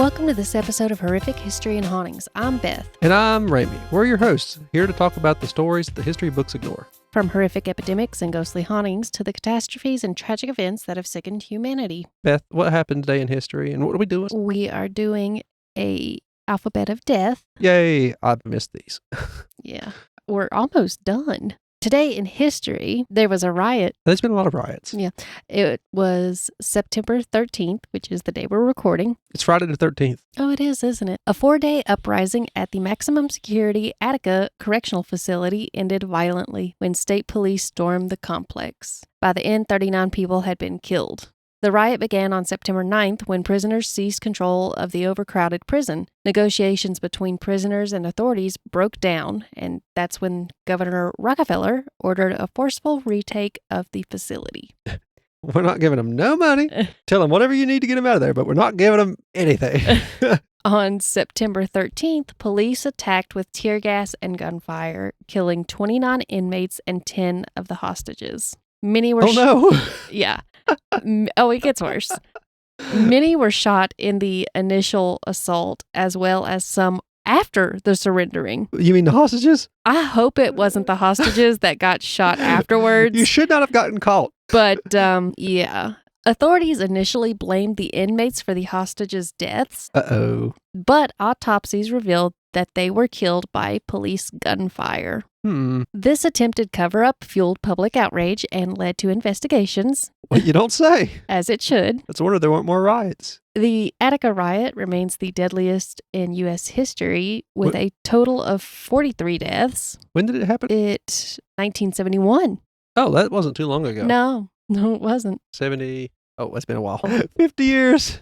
Welcome to this episode of Horrific History and Hauntings. I'm Beth. And I'm Ramey. We're your hosts, here to talk about the stories that the history books ignore. From horrific epidemics and ghostly hauntings to the catastrophes and tragic events that have sickened humanity. Beth, what happened today in history and what are we doing? We are doing a alphabet of death. Yay, I've missed these. Yeah, we're almost done. Today in history, there was a riot. There's been a lot of riots. Yeah, it was September 13th, which is the day we're recording. It's Friday the 13th. Oh, it is, isn't it? A 4-day uprising at the maximum security Attica Correctional Facility ended violently when state police stormed the complex. By the end, 39 people had been killed. The riot began on September 9th when prisoners seized control of the overcrowded prison. Negotiations between prisoners and authorities broke down, and that's when Governor Rockefeller ordered a forceful retake of the facility. We're not giving them no money. Tell them whatever you need to get them out of there, but we're not giving them anything. On September 13th, police attacked with tear gas and gunfire, killing 29 inmates and 10 of the hostages. Many were no. Yeah. Oh, it gets worse. Many were shot in the initial assault, as well as some after the surrendering. You mean the hostages? I hope it wasn't the hostages that got shot afterwards. You should not have gotten caught. But, yeah. Authorities initially blamed the inmates for the hostages' deaths. Uh-oh. But autopsies revealed that they were killed by police gunfire. This attempted cover-up fueled public outrage and led to investigations. Well, you don't say. As it should. Let's wonder there weren't more riots. The Attica riot remains the deadliest in U.S. history, with a total of 43 deaths. When did it happen? 1971. Oh, that wasn't too long ago. No, it wasn't. 70. Oh, it's been a while. 50 years.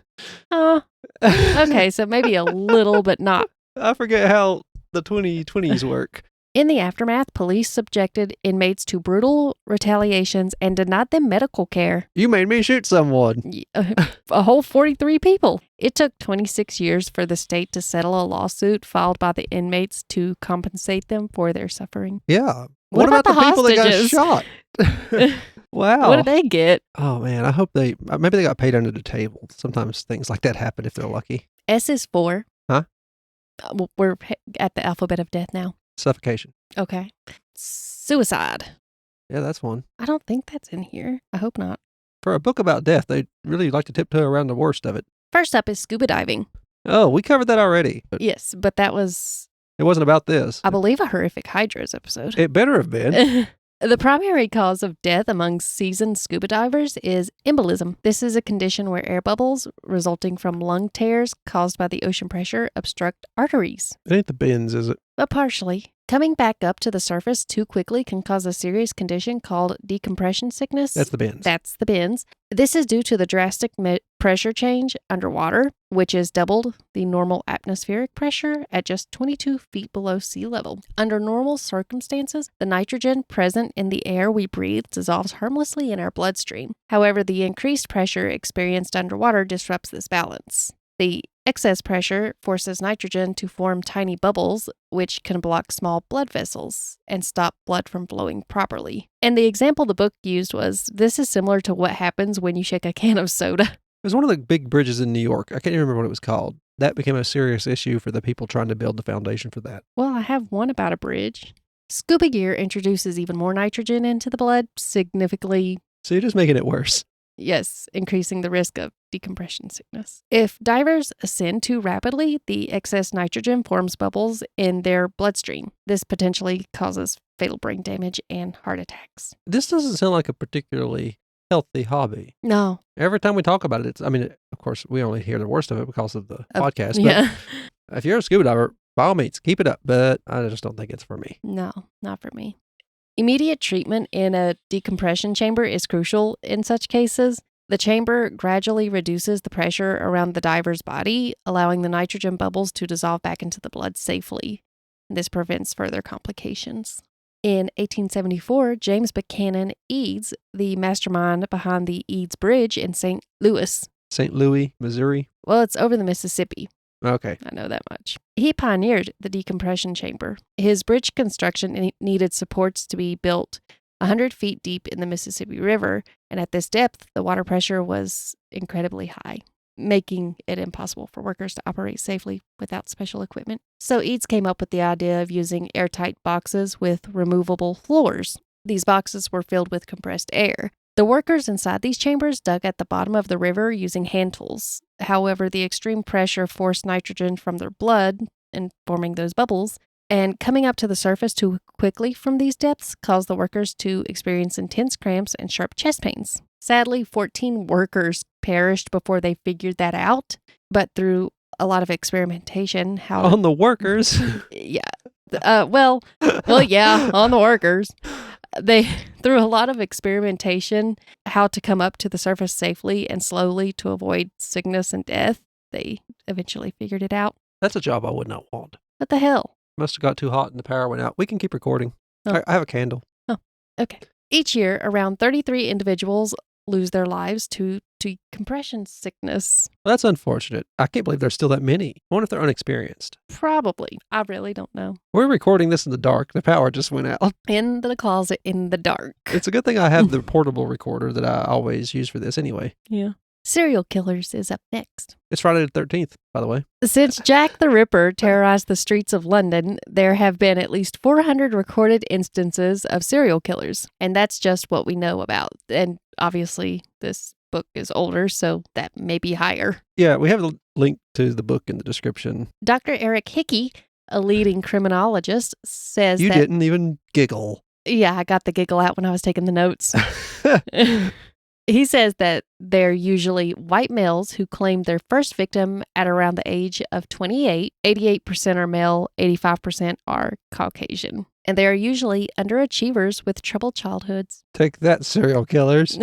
Oh, okay, so maybe a little, but not. I forget how the 2020s work. In the aftermath, police subjected inmates to brutal retaliations and denied them medical care. You made me shoot someone. A whole 43 people. It took 26 years for the state to settle a lawsuit filed by the inmates to compensate them for their suffering. Yeah. What about the people hostages? that got shot? Wow. What did they get? Oh, man. I hope maybe they got paid under the table. Sometimes things like that happen if they're lucky. S is 4. Huh? We're at the alphabet of death now. Suffocation. Okay. Suicide. Yeah, that's one. I don't think that's in here. I hope not. For a book about death, they really like to tiptoe around the worst of it. First up is scuba diving. Oh, we covered that already. Yes, but that was... It wasn't about this. I believe a horrific hydras episode. It better have been. The primary cause of death among seasoned scuba divers is embolism. This is a condition where air bubbles resulting from lung tears caused by the ocean pressure obstruct arteries. It ain't the bends, is it? But partially. Coming back up to the surface too quickly can cause a serious condition called decompression sickness. That's the bends. That's the bends. This is due to the drastic pressure change underwater, which is doubled the normal atmospheric pressure at just 22 feet below sea level. Under normal circumstances, the nitrogen present in the air we breathe dissolves harmlessly in our bloodstream. However, the increased pressure experienced underwater disrupts this balance. The excess pressure forces nitrogen to form tiny bubbles, which can block small blood vessels and stop blood from flowing properly. And the example the book used was, this is similar to what happens when you shake a can of soda. There's one of the big bridges in New York. I can't even remember what it was called. That became a serious issue for the people trying to build the foundation for that. Well, I have one about a bridge. Scuba gear introduces even more nitrogen into the blood, significantly... So you're just making it worse. Yes, increasing the risk of decompression sickness. If divers ascend too rapidly, the excess nitrogen forms bubbles in their bloodstream. This potentially causes fatal brain damage and heart attacks. This doesn't sound like a particularly healthy hobby. No. Every time we talk about it, of course, we only hear the worst of it because of the podcast. But yeah. If you're a scuba diver, by all means, keep it up. But I just don't think it's for me. No, not for me. Immediate treatment in a decompression chamber is crucial in such cases. The chamber gradually reduces the pressure around the diver's body, allowing the nitrogen bubbles to dissolve back into the blood safely. This prevents further complications. In 1874, James Buchanan Eads, the mastermind behind the Eads Bridge in St. Louis. St. Louis, Missouri? Well, it's over the Mississippi. Okay. I know that much. He pioneered the decompression chamber. His bridge construction needed supports to be built 100 feet deep in the Mississippi River, and at this depth, the water pressure was incredibly high. making it impossible for workers to operate safely without special equipment. So Eads came up with the idea of using airtight boxes with removable floors. These boxes were filled with compressed air. The workers inside these chambers dug at the bottom of the river using hand tools. However, the extreme pressure forced nitrogen from their blood and forming those bubbles, and coming up to the surface too quickly from these depths caused the workers to experience intense cramps and sharp chest pains. Sadly, 14 workers perished before they figured that out, but through a lot of experimentation, On the workers. yeah. Well, yeah, on the workers. They, through a lot of experimentation, how to come up to the surface safely and slowly to avoid sickness and death, they eventually figured it out. That's a job I would not want. What the hell? Must have got too hot and the power went out. We can keep recording. Oh. I have a candle. Oh, okay. Each year, around 33 individuals lose their lives to compression sickness. Well, that's unfortunate. I can't believe there's still that many. I wonder if they're unexperienced. Probably. I really don't know. We're recording this in the dark. The power just went out. In the closet in the dark. It's a good thing I have the portable recorder that I always use for this anyway. Yeah. Serial killers is up next. It's Friday the 13th, by the way. Since Jack the Ripper terrorized the streets of London, there have been at least 400 recorded instances of serial killers. And that's just what we know about. And obviously, this book is older, so that may be higher. Yeah, we have a link to the book in the description. Dr. Eric Hickey, a leading criminologist, says You that... didn't even giggle. Yeah, I got the giggle out when I was taking the notes. He says that they're usually white males who claim their first victim at around the age of 28. 88% are male, 85% are Caucasian. And they are usually underachievers with troubled childhoods. Take that, serial killers.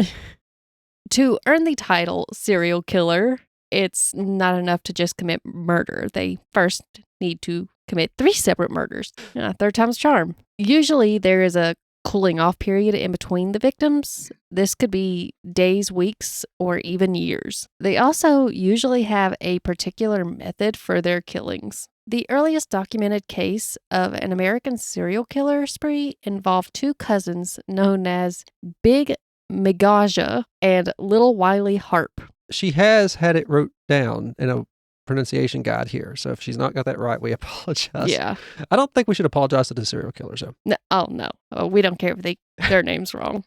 To earn the title serial killer, it's not enough to just commit murder. They first need to commit 3 separate murders. Third time's charm. Usually there is a cooling off period in between the victims. This could be days, weeks, or even years. They also usually have a particular method for their killings. The earliest documented case of an American serial killer spree involved 2 cousins known as Big Migaja and Little Wiley Harp. She has had it wrote down in a pronunciation guide here. So if she's not got that right, we apologize. Yeah. I don't think we should apologize to the serial killers, though. No, no. We don't care if their name's wrong.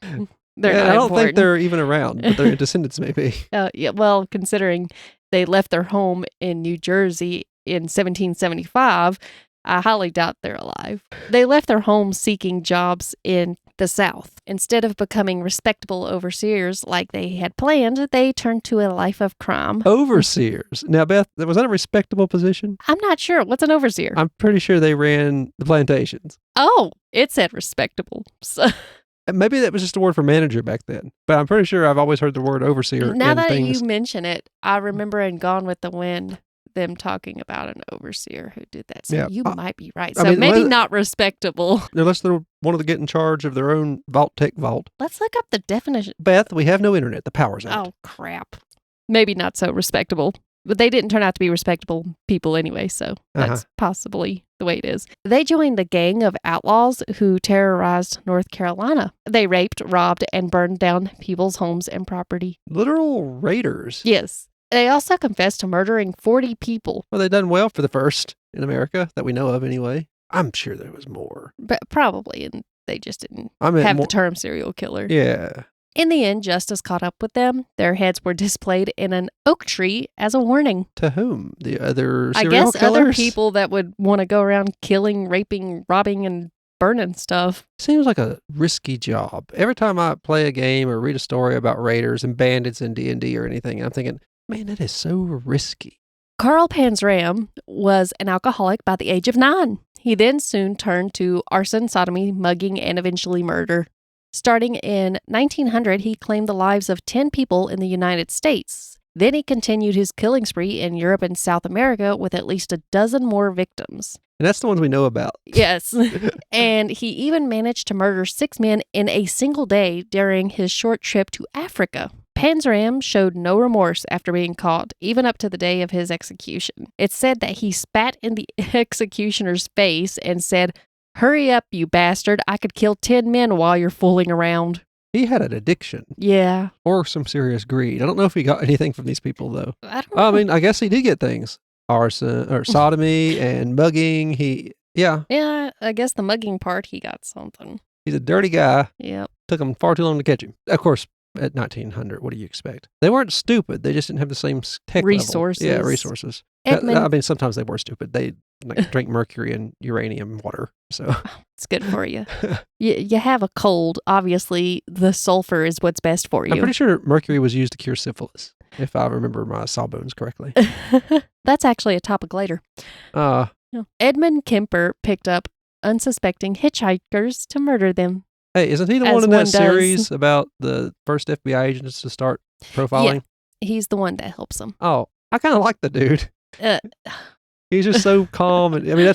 They're Yeah, not I don't important. think they're even around, but their descendants may be. Yeah, well, considering they left their home in New Jersey in 1775, I highly doubt they're alive. They left their home seeking jobs in the South. Instead of becoming respectable overseers like they had planned, they turned to a life of crime. Overseers. Now, Beth, was that a respectable position? I'm not sure. What's an overseer? I'm pretty sure they ran the plantations. Oh, it said respectable. So, Maybe that was just a word for manager back then. But I'm pretty sure I've always heard the word overseer now in that things. you mention it, I remember in Gone with the Wind them talking about an overseer who did that. So Yeah, you might be right. I So mean, maybe whether- not respectable. Unless they wanted to get in charge of their own vault tech vault. Let's look up the definition. Beth, we have no internet. The power's out. Oh, crap. Maybe not so respectable. But they didn't turn out to be respectable people anyway, so that's possibly the way it is. They joined the gang of outlaws who terrorized North Carolina. They raped, robbed, and burned down people's homes and property. Literal raiders. Yes. They also confessed to murdering 40 people. Well, they done well for the first in America that we know of anyway. I'm sure there was more. But probably, and they just didn't I mean, have the term serial killer. Yeah. In the end, justice caught up with them. Their heads were displayed in an oak tree as a warning. To whom? The other I serial guess killers? other people that would want to go around killing, raping, robbing, and burning stuff. Seems like a risky job. Every time I play a game or read a story about raiders and bandits in D&D or anything, I'm thinking, man, that is so risky. Carl Panzram was an alcoholic by the age of 9. He then soon turned to arson, sodomy, mugging, and eventually murder. Starting in 1900, he claimed the lives of 10 people in the United States. Then he continued his killing spree in Europe and South America with at least a dozen more victims. And that's the ones we know about. Yes. And he even managed to murder 6 men in a single day during his short trip to Africa. Panzram showed no remorse after being caught, even up to the day of his execution. It's said that he spat in the executioner's face and said, "Hurry up, you bastard. I could kill 10 men while you're fooling around." He had an addiction Yeah. or some serious greed. I don't know if he got anything from these people, though. I don't know. I mean, I guess he did get things. Arson or sodomy and mugging. Yeah, Yeah, I guess the mugging part, he got something. he's a dirty guy. Yep. Took him far too long to catch him. Of course, at 1900, what do you expect? They weren't stupid. They just didn't have the same tech Resources. level. Yeah, resources. Edmund, I mean, sometimes they were stupid. They drink mercury and uranium water. So it's good for you. You have a cold. Obviously, the sulfur is what's best for you. I'm pretty sure mercury was used to cure syphilis, if I remember my sawbones correctly. That's actually a topic later. Edmund Kemper picked up unsuspecting hitchhikers to murder them. Hey, isn't he the one in that series about the first FBI agents to start profiling? Yeah, he's the one that helps them. Oh, I kind of like the dude. He's just so calm, and I mean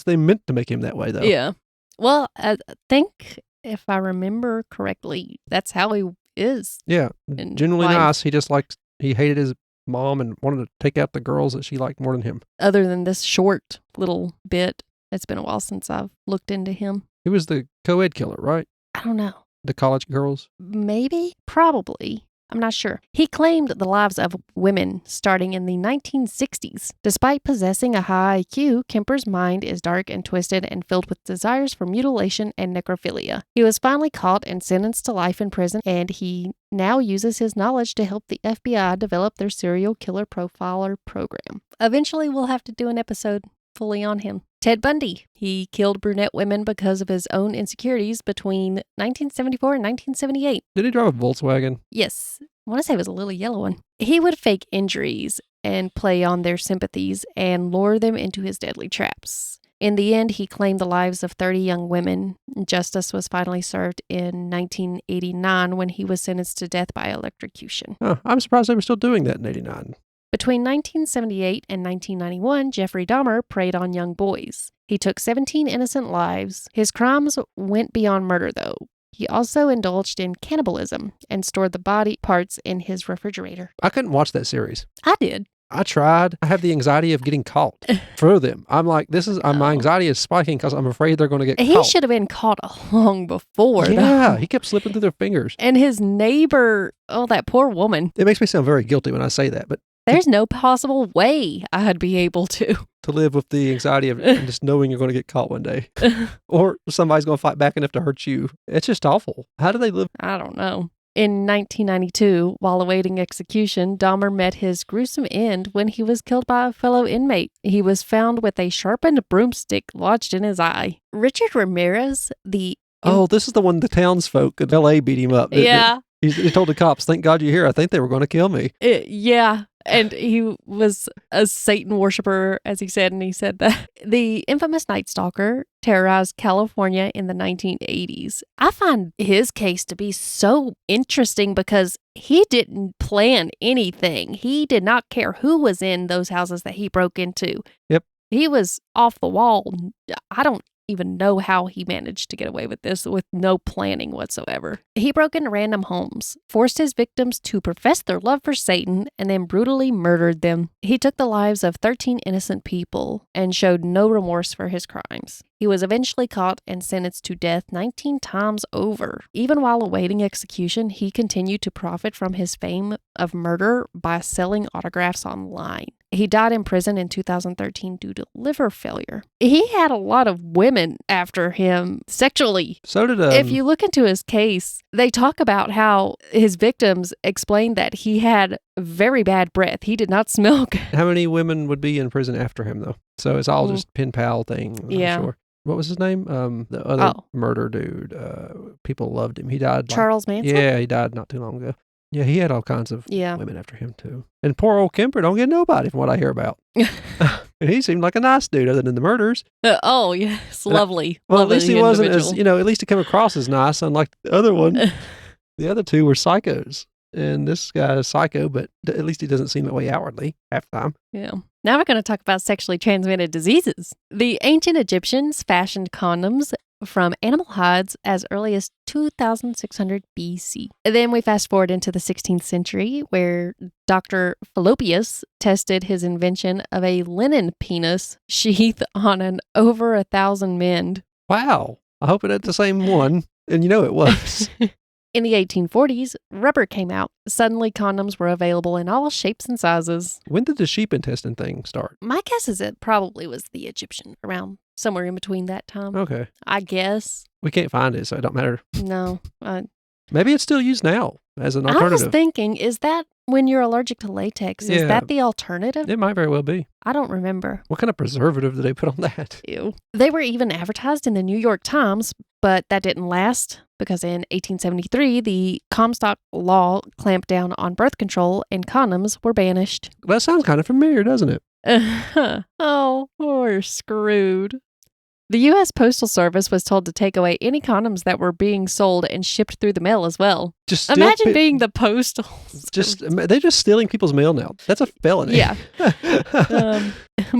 they meant to make him that way, though. Yeah. Well, I think if I remember correctly, that's how he is. Yeah, genuinely nice. He hated his mom and wanted to take out the girls that she liked more than him. Other than this short little bit, it's been a while since I've looked into him. He was the co-ed killer, right? I don't know. The college girls? Maybe, probably. I'm not sure. He claimed the lives of women starting in the 1960s. Despite possessing a high IQ, Kemper's mind is dark and twisted and filled with desires for mutilation and necrophilia. He was finally caught and sentenced to life in prison, and he now uses his knowledge to help the FBI develop their serial killer profiler program. Eventually, we'll have to do an episode fully on him. Ted Bundy. He killed brunette women because of his own insecurities between 1974 and 1978. Did he drive a Volkswagen? Yes. I want to say it was a little yellow one. He would fake injuries and play on their sympathies and lure them into his deadly traps. In the end, he claimed the lives of 30 young women. Justice was finally served in 1989 when he was sentenced to death by electrocution. Oh, I'm surprised they were still doing that in 89. Between 1978 and 1991, Jeffrey Dahmer preyed on young boys. He took 17 innocent lives. His crimes went beyond murder, though. He also indulged in cannibalism and stored the body parts in his refrigerator. I couldn't watch that series. I did. I tried. I have the anxiety of getting caught for them. I'm like, my anxiety is spiking because I'm afraid they're going to get caught. He should have been caught long before. Yeah, though. he kept slipping through their fingers. And his neighbor, that poor woman. It makes me sound very guilty when I say that, but there's no possible way I'd be able to live with the anxiety of just knowing you're going to get caught one day. Or somebody's going to fight back enough to hurt you. It's just awful. How do they live? I don't know. In 1992, while awaiting execution, Dahmer met his gruesome end when he was killed by a fellow inmate. He was found with a sharpened broomstick lodged in his eye. Richard Ramirez, this is the one the townsfolk in L.A. beat him up. Yeah. He told the cops, "Thank God you're here. I think they were going to kill me." Yeah. And he was a Satan worshiper, as he said, and he said that the infamous Night Stalker terrorized California in the 1980s. I find his case to be so interesting because he didn't plan anything. He did not care who was in those houses that he broke into. Yep. He was off the wall. I don't even know how he managed to get away with this with no planning whatsoever. He broke into random homes, forced his victims to profess their love for Satan, and then brutally murdered them. He took the lives of 13 innocent people and showed no remorse for his crimes. He was eventually caught and sentenced to death 19 times over. Even while awaiting execution, he continued to profit from his fame of murder by selling autographs online. He died in prison in 2013 due to liver failure. He had a lot of women after him sexually. So did If you look into his case, they talk about how his victims explained that he had very bad breath. He did not smell good. How many women would be in prison after him, though? So it's all just pen pal thing. Yeah. I'm sure. What was his name? The other murder dude. People loved him. He died. Charles Manson? Yeah, he died not too long ago. Yeah, he had all kinds of women after him, too. And poor old Kemper don't get nobody from what I hear about. And he seemed like a nice dude other than the murders. Yes. Lovely. Well, lovely at least he wasn't individual. at least he came across as nice, unlike the other one. The other two were psychos. And this guy is psycho, but at least he doesn't seem that way outwardly half the time. Yeah. Now we're going to talk about sexually transmitted diseases. The ancient Egyptians fashioned condoms from animal hides as early as 2600 BC. Then we fast forward into the 16th century, where Dr. Fallopius tested his invention of a linen penis sheath on over 1,000 men. Wow. I hope it ain't the same one. And you know it was. In the 1840s, rubber came out. Suddenly, condoms were available in all shapes and sizes. When did the sheep intestine thing start? My guess is it probably was the Egyptian, around somewhere in between that time. Okay. I guess. We can't find it, so it don't matter. No. Maybe it's still used now as an I alternative. was thinking, is that when you're allergic to latex? Is Yeah. that the alternative? It might very well be. I don't remember. What kind of preservative did they put on that? Ew. They were even advertised in the New York Times, but that didn't last because in 1873, the Comstock law clamped down on birth control and condoms were banished. That sounds kind of familiar, doesn't it? Oh, we're screwed. The U.S. Postal Service was told to take away any condoms that were being sold and shipped through the mail as well. Just Imagine being the postal. They're just stealing people's mail now. That's a felony. Yeah.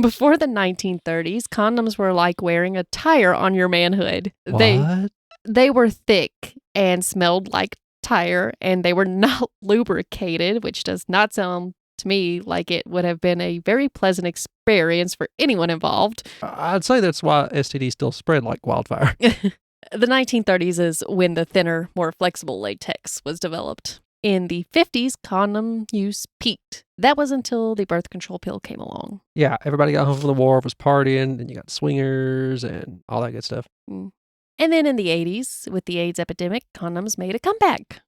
Before the 1930s, condoms were like wearing a tire on your manhood. What? They were thick and smelled like tire, and they were not lubricated, which does not sound to me like it would have been a very pleasant experience for anyone involved. I'd say that's why STDs still spread like wildfire. The 1930s is when the thinner, more flexible latex was developed. In the 50s, condom use peaked. That was until the birth control pill came along. Yeah, everybody got home from the war, was partying, and you got swingers and all that good stuff. And then in the 80s, with the AIDS epidemic, condoms made a comeback.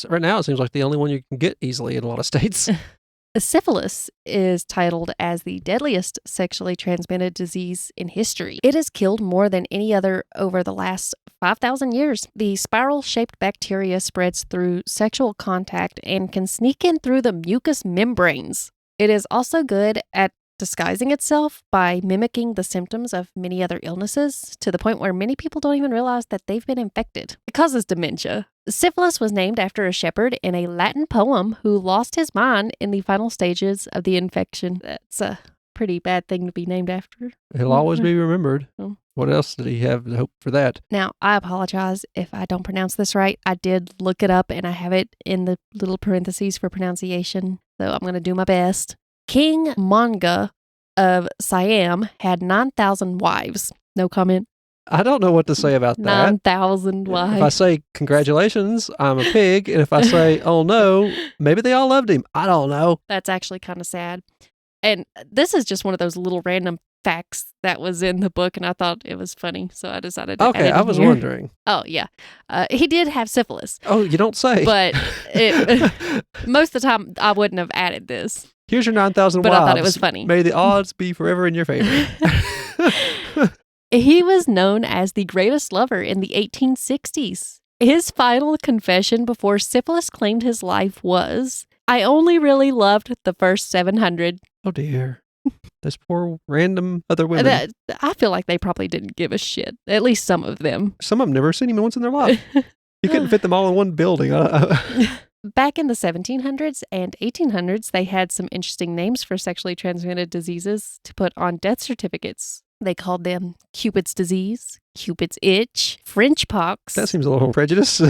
Right now, it seems like the only one you can get easily in a lot of states. Syphilis is titled as the deadliest sexually transmitted disease in history. It has killed more than any other over the last 5,000 years. The spiral-shaped bacteria spreads through sexual contact and can sneak in through the mucous membranes. It is also good at disguising itself by mimicking the symptoms of many other illnesses to the point where many people don't even realize that they've been infected. It causes dementia. Syphilis was named after a shepherd in a Latin poem who lost his mind in the final stages of the infection. That's a pretty bad thing to be named after. He'll always be remembered. Oh. What else did he have to hope for that? Now, I apologize if I don't pronounce this right. I did look it up and I have it in the little parentheses for pronunciation, so I'm going to do my best. King Manga of Siam had 9,000 wives. No comment. I don't know what to say about that. 9,000 wives. If I say, congratulations, I'm a pig, and if I say, oh no, maybe they all loved him. I don't know. That's actually kind of sad. And this is just one of those little random facts that was in the book, and I thought it was funny, so I decided to add it I was here. wondering. Oh, yeah. He did have syphilis. Oh, you don't say. But most of the time, I wouldn't have added this. Here's your 9,000 But wives. I thought it was funny. May the odds be forever in your favor. He was known as the greatest lover in the 1860s. His final confession before syphilis claimed his life was, "I only really loved the first 700. Oh, dear. Those poor random other women. I feel like they probably didn't give a shit. At least some of them. Some of them never seen him once in their life. You couldn't fit them all in one building. Back in the 1700s and 1800s, they had some interesting names for sexually transmitted diseases to put on death certificates. They called them Cupid's disease, Cupid's itch, French pox. That seems a little prejudice.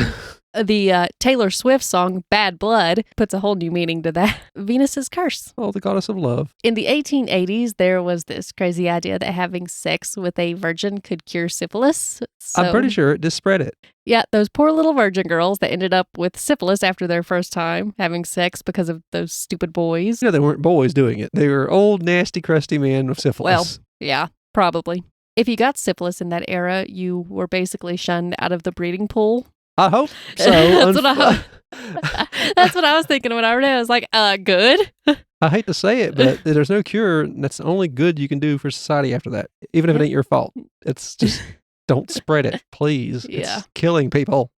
The Taylor Swift song Bad Blood puts a whole new meaning to that. Venus's curse. Oh, the goddess of love. In the 1880s, there was this crazy idea that having sex with a virgin could cure syphilis. I'm pretty sure it just spread it. Yeah, those poor little virgin girls that ended up with syphilis after their first time having sex because of those stupid boys. You know, they weren't boys doing it. They were old, nasty, crusty men with syphilis. Well, yeah, probably. If you got syphilis in that era, you were basically shunned out of the breeding pool. I hope so. That's what I was thinking when I read it. I was like, good. I hate to say it, but there's no cure. And that's the only good you can do for society after that, even if it ain't your fault. It's just, don't spread it, please. Yeah. It's killing people.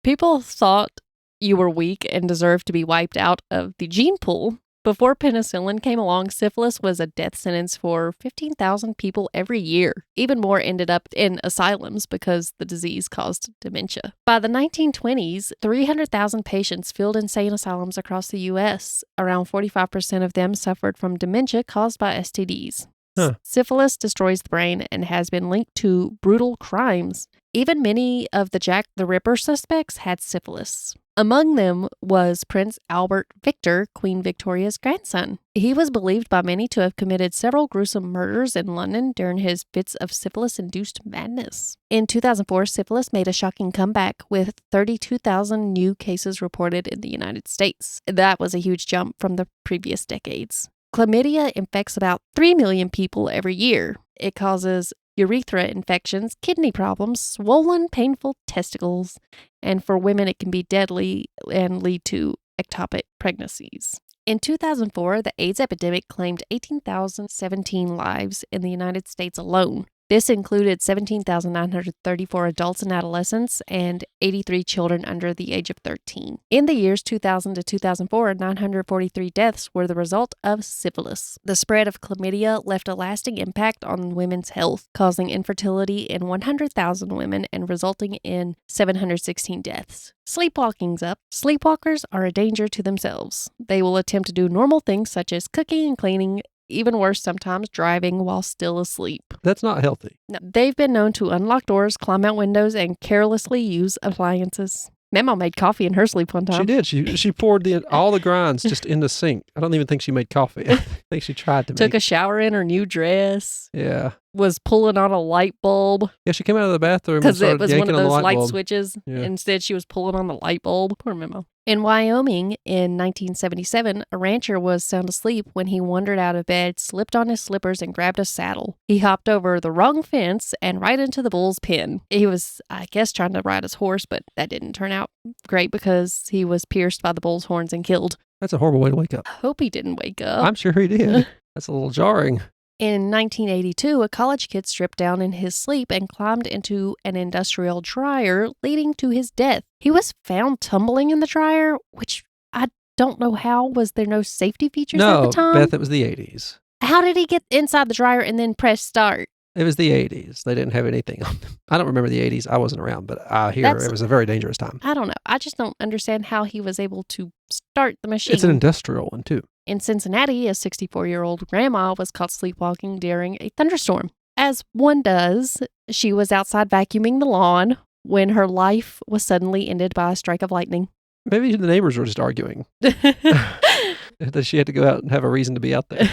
People thought you were weak and deserved to be wiped out of the gene pool. Before penicillin came along, syphilis was a death sentence for 15,000 people every year. Even more ended up in asylums because the disease caused dementia. By the 1920s, 300,000 patients filled insane asylums across the U.S. Around 45% of them suffered from dementia caused by STDs. Huh. Syphilis destroys the brain and has been linked to brutal crimes. Even many of the Jack the Ripper suspects had syphilis. Among them was Prince Albert Victor, Queen Victoria's grandson. He was believed by many to have committed several gruesome murders in London during his fits of syphilis-induced madness. In 2004, syphilis made a shocking comeback with 32,000 new cases reported in the United States. That was a huge jump from the previous decades. Chlamydia infects about 3 million people every year. It causes urethra infections, kidney problems, swollen, painful testicles, and for women it can be deadly and lead to ectopic pregnancies. In 2004, the AIDS epidemic claimed 18,017 lives in the United States alone. This included 17,934 adults and adolescents and 83 children under the age of 13. In the years 2000 to 2004, 943 deaths were the result of syphilis. The spread of chlamydia left a lasting impact on women's health, causing infertility in 100,000 women and resulting in 716 deaths. Sleepwalking's up. Sleepwalkers are a danger to themselves. They will attempt to do normal things such as cooking and cleaning, even worse, sometimes driving while still asleep. That's not healthy. No, they've been known to unlock doors, climb out windows, and carelessly use appliances. Mama made coffee in her sleep one time. She did. She poured all the grinds just in the sink. I don't even think she made coffee. I think she tried to Took a shower in her new dress. Yeah. Was pulling on a light bulb. Yeah, she came out of the bathroom and started because it was one of those light bulb. switches. Yeah. Instead, she was pulling on the light bulb. Poor Memo. In Wyoming, in 1977, a rancher was sound asleep when he wandered out of bed, slipped on his slippers, and grabbed a saddle. He hopped over the wrong fence and right into the bull's pen. He was, I guess, trying to ride his horse, but that didn't turn out great because he was pierced by the bull's horns and killed. That's a horrible way to wake up. I hope he didn't wake up. I'm sure he did. That's a little jarring. In 1982, a college kid stripped down in his sleep and climbed into an industrial dryer, leading to his death. He was found tumbling in the dryer, which I don't know how. Was there no safety features at the time? No, Beth, it was the 80s. How did he get inside the dryer and then press start? It was the 80s. They didn't have anything on them. I don't remember the 80s. I wasn't around, but I hear it was a very dangerous time. I don't know. I just don't understand how he was able to start the machine. It's an industrial one, too. In Cincinnati, a 64-year-old grandma was caught sleepwalking during a thunderstorm. As one does, she was outside vacuuming the lawn when her life was suddenly ended by a strike of lightning. Maybe the neighbors were just arguing that she had to go out and have a reason to be out there.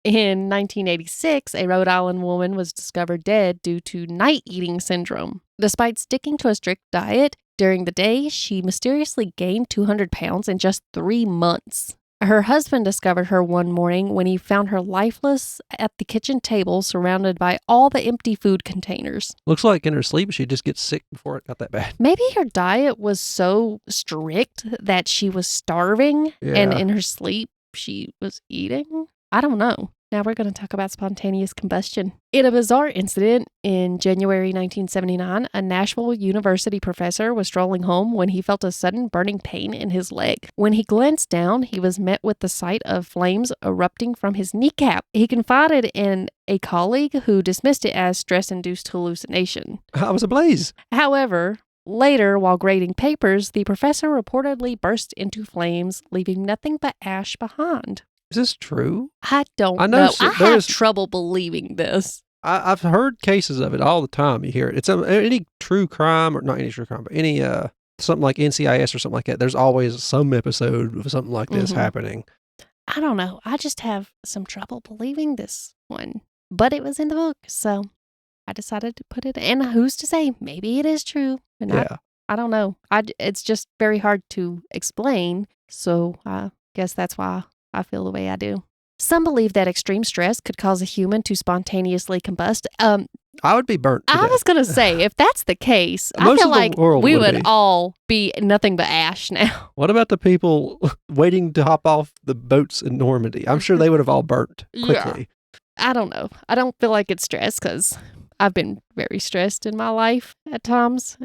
In 1986, a Rhode Island woman was discovered dead due to night eating syndrome. Despite sticking to a strict diet, during the day, she mysteriously gained 200 pounds in just 3 months. Her husband discovered her one morning when he found her lifeless at the kitchen table surrounded by all the empty food containers. Looks like in her sleep she'd just get sick before it got that bad. Maybe her diet was so strict that she was starving and in her sleep she was eating. I don't know. Now we're going to talk about spontaneous combustion. In a bizarre incident in January 1979, a Nashville University professor was strolling home when he felt a sudden burning pain in his leg. When he glanced down, he was met with the sight of flames erupting from his kneecap. He confided in a colleague who dismissed it as stress-induced hallucination. I was ablaze. However, later, while grading papers, the professor reportedly burst into flames, leaving nothing but ash behind. Is this true? I don't know. I have trouble believing this. I've heard cases of it all the time. You hear it. It's any true crime, or not any true crime, but any something like NCIS or something like that. There's always some episode of something like this happening. I don't know. I just have some trouble believing this one. But it was in the book, so I decided to put it. And who's to say? Maybe it is true. And I don't know. It's just very hard to explain. So I guess that's why I feel the way I do. Some believe that extreme stress could cause a human to spontaneously combust. I would be burnt to death. I was going to say, if that's the case, I feel like we would all be nothing but ash now. What about the people waiting to hop off the boats in Normandy? I'm sure they would have all burnt quickly. Yeah. I don't know. I don't feel like it's stress because I've been very stressed in my life at times.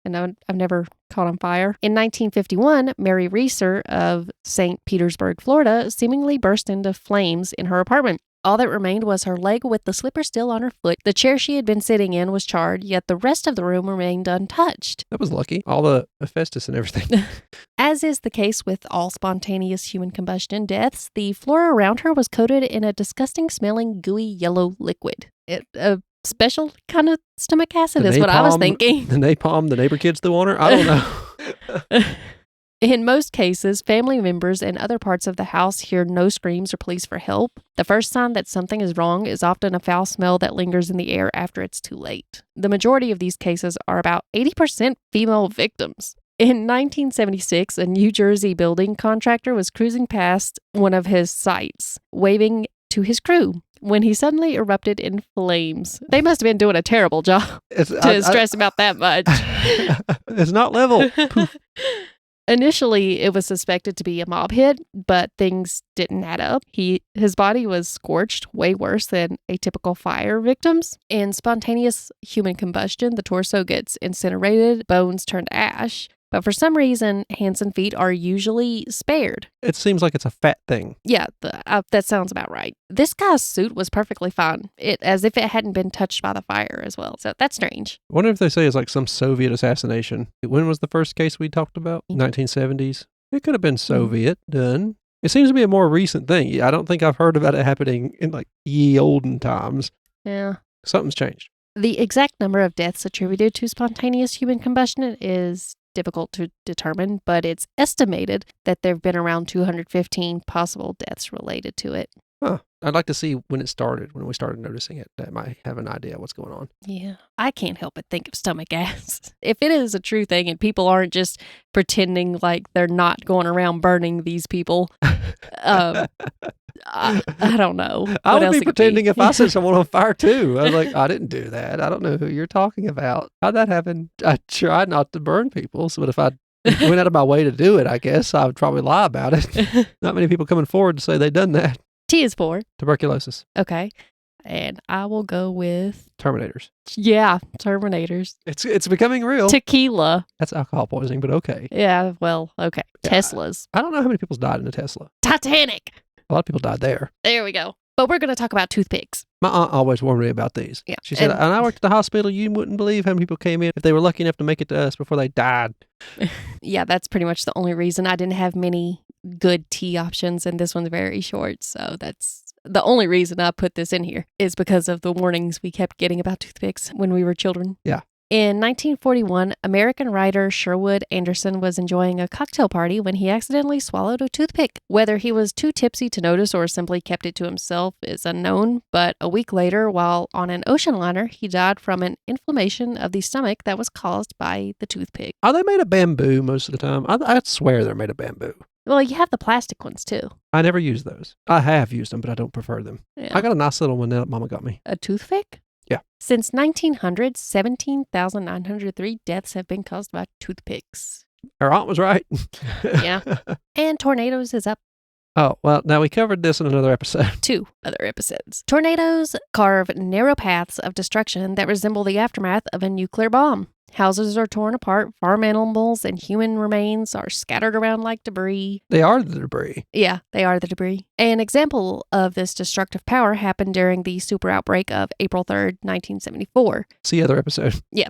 And I've never caught on fire. In 1951, Mary Reeser of St. Petersburg, Florida, seemingly burst into flames in her apartment. All that remained was her leg with the slipper still on her foot. The chair she had been sitting in was charred, yet the rest of the room remained untouched. That was lucky. All the asbestos and everything. As is the case with all spontaneous human combustion deaths, the floor around her was coated in a disgusting smelling gooey yellow liquid. special kind of stomach acid The is what I was napalm- thinking. The napalm the neighbor kids threw on her? I don't know. In most cases, family members and other parts of the house hear no screams or pleas for help. The first sign that something is wrong is often a foul smell that lingers in the air after it's too late. The majority of these cases are about 80% female victims. In 1976, a New Jersey building contractor was cruising past one of his sites, waving to his crew, when he suddenly erupted in flames. They must have been doing a terrible job to stress about that much. It's not level. Poof. Initially, it was suspected to be a mob hit, but things didn't add up. His body was scorched way worse than a typical fire victim's. In spontaneous human combustion, the torso gets incinerated, bones turn to ash. But for some reason, hands and feet are usually spared. It seems like it's a fat thing. Yeah, that sounds about right. This guy's suit was perfectly fine, as if it hadn't been touched by the fire as well. So that's strange. I wonder if they say it's like some Soviet assassination. When was the first case we talked about? 1970s? It could have been Soviet done. It seems to be a more recent thing. I don't think I've heard about it happening in like ye olden times. Yeah. Something's changed. The exact number of deaths attributed to spontaneous human combustion is difficult to determine, but it's estimated that there have been around 215 possible deaths related to it. Huh. I'd like to see when it started, when we started noticing it. That might have an idea what's going on. Yeah. I can't help but think of stomach acid. If it is a true thing and people aren't just pretending like they're not going around burning these people, I don't know. I would be pretending if I set someone on fire too. I was like, I didn't do that. I don't know who you're talking about. How'd that happen? I tried not to burn people, but if I went out of my way to do it, I guess I would probably lie about it. Not many people coming forward to say they'd done that. T is for? Tuberculosis. Okay. And I will go with... Terminators. Yeah, Terminators. It's becoming real. Tequila. That's alcohol poisoning, but okay. Yeah, well, okay. Yeah. Teslas. I don't know how many people's died in a Tesla. Titanic. A lot of people died there. There we go. But we're going to talk about toothpicks. My aunt always warned me about these. Yeah. She said, and I worked at the hospital, you wouldn't believe how many people came in if they were lucky enough to make it to us before they died. Yeah, that's pretty much the only reason I didn't have many good tea options, and this one's very short. So that's the only reason I put this in here is because of the warnings we kept getting about toothpicks when we were children. Yeah. In 1941, American writer Sherwood Anderson was enjoying a cocktail party when he accidentally swallowed a toothpick. Whether he was too tipsy to notice or simply kept it to himself is unknown, but a week later, while on an ocean liner, he died from an inflammation of the stomach that was caused by the toothpick. Are they made of bamboo most of the time? I swear they're made of bamboo. Well, you have the plastic ones too. I never use those. I have used them, but I don't prefer them. Yeah. I got a nice little one that Mama got me. A toothpick? Yeah. Since 1900, 17,903 deaths have been caused by toothpicks. Our aunt was right. Yeah. And tornadoes is up. Oh, well, now we covered this in another episode. 2 other episodes. Tornadoes carve narrow paths of destruction that resemble the aftermath of a nuclear bomb. Houses are torn apart, farm animals and human remains are scattered around like debris. They are the debris. Yeah, they are the debris. An example of this destructive power happened during the super outbreak of April 3rd, 1974. See other episode. Yeah.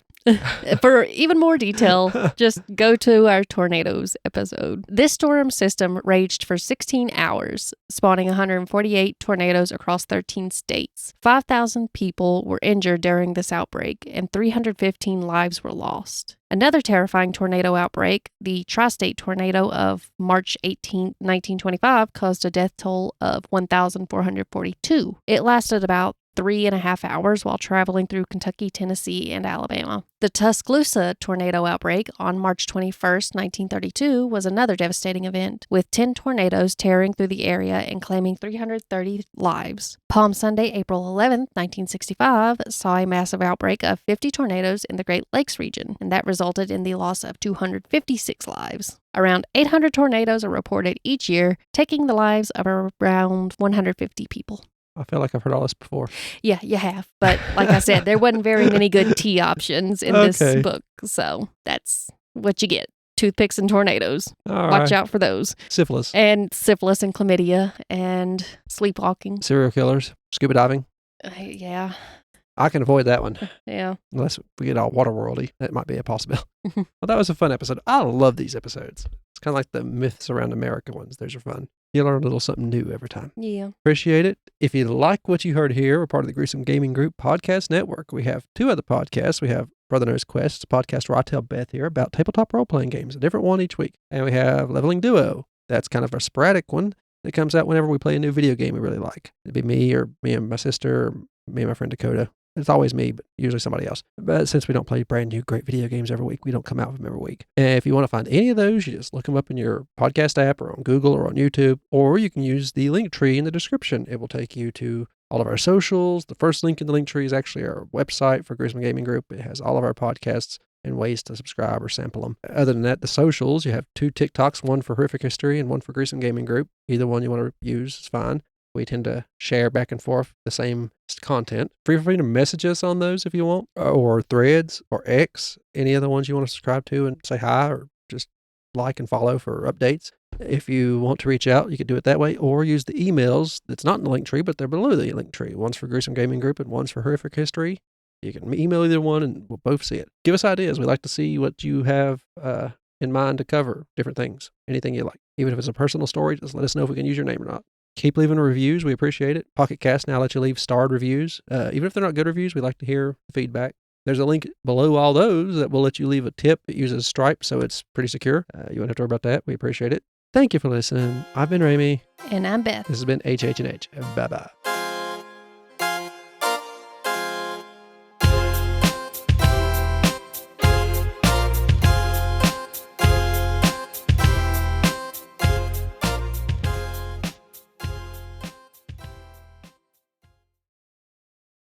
For even more detail, just go to our tornadoes episode. This storm system raged for 16 hours, spawning 148 tornadoes across 13 states. 5,000 people were injured during this outbreak, and 315 lives were lost. Another terrifying tornado outbreak, the Tri-State tornado of March 18, 1925, caused a death toll of 1,442. It lasted about 3.5 hours while traveling through Kentucky, Tennessee, and Alabama. The Tuscaloosa tornado outbreak on March 21st, 1932 was another devastating event, with 10 tornadoes tearing through the area and claiming 330 lives. Palm Sunday, April 11th, 1965, saw a massive outbreak of 50 tornadoes in the Great Lakes region, and that resulted in the loss of 256 lives. Around 800 tornadoes are reported each year, taking the lives of around 150 people. I feel like I've heard all this before. Yeah, you have. But like I said, there wasn't very many good tea options in this book. So that's what you get. Toothpicks and tornadoes. Watch out for those. Syphilis. And syphilis and chlamydia and sleepwalking. Serial killers. Scuba diving. Yeah. I can avoid that one. Yeah. Unless we get all water-worldy. That might be a possibility. Well, that was a fun episode. I love these episodes. It's kind of like the myths around America ones. Those are fun. You learn a little something new every time. Yeah. Appreciate it. If you like what you heard here, we're part of the Gruesome Gaming Group Podcast Network. We have 2 other podcasts. We have Brother Knows Quest, a podcast where I tell Beth here about tabletop role-playing games, a different one each week. And we have Leveling Duo. That's kind of a sporadic one that comes out whenever we play a new video game we really like. It'd be me or me and my sister, or me and my friend Dakota. It's always me, but usually somebody else. But since we don't play brand new great video games every week, we don't come out with them every week. And if you want to find any of those, you just look them up in your podcast app or on Google or on YouTube, or you can use the link tree in the description. It will take you to all of our socials. The first link in the link tree is actually our website for Gruesome Gaming Group. It has all of our podcasts and ways to subscribe or sample them. Other than that, the socials, you have 2 TikToks, one for Horrific History and one for Gruesome Gaming Group. Either one you want to use is fine. We tend to share back and forth the same content. Feel free to message us on those if you want, or Threads or X, any other ones you want to subscribe to and say hi or just like and follow for updates. If you want to reach out, you can do it that way, or use the emails that's not in the link tree, but they're below the link tree. One's for Gruesome Gaming Group and one's for Horrific History. You can email either one and we'll both see it. Give us ideas. We like to see what you have in mind to cover, different things, anything you like. Even if it's a personal story, just let us know if we can use your name or not. Keep leaving reviews. We appreciate it. Pocket Cast now lets you leave starred reviews. Even if they're not good reviews, we like to hear feedback. There's a link below all those that will let you leave a tip. It uses Stripe, so it's pretty secure. You won't have to worry about that. We appreciate it. Thank you for listening. I've been Ramey. And I'm Beth. This has been HH&H. Bye-bye.